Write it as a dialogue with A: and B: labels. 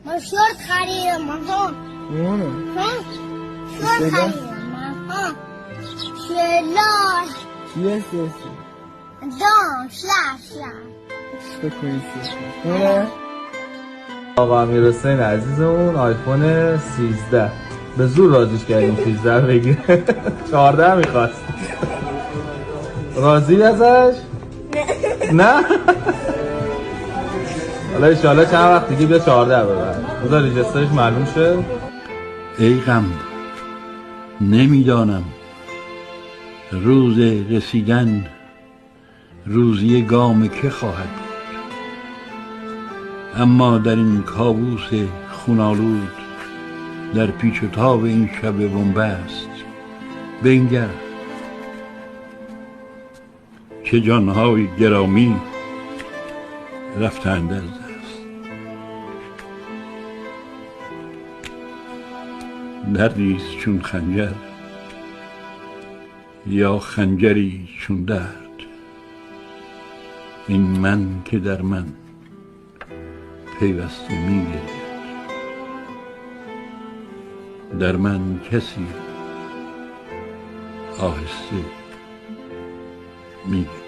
A: من شورت خریدم ها. شورت خریدم ها. شلال
B: چیه سیسی؟
A: دام شلا
B: بکنی سیسی
C: آقا امیرحسین عزیزمون آیفون 13 به زور راضیش کردیم 13 بگیره 14 میخواست راضی ازش؟ نه؟ حالا انشاءالله چند وقت دیگه بیا 14 ببر بذار ریجسترش معلوم شه.
D: ای غم نمیدانم روز رسیدن روزی گام که خواهد بود، اما در این کابوس خونالود در پیچ و تاب این شب بنبست بنگر چه جانهای گرامی رفتند از دست. دردیست چون خنجر یا خنجری چون درد، این من که در من پیوسته می‌گرید، در من کسی آهسته می‌گرید.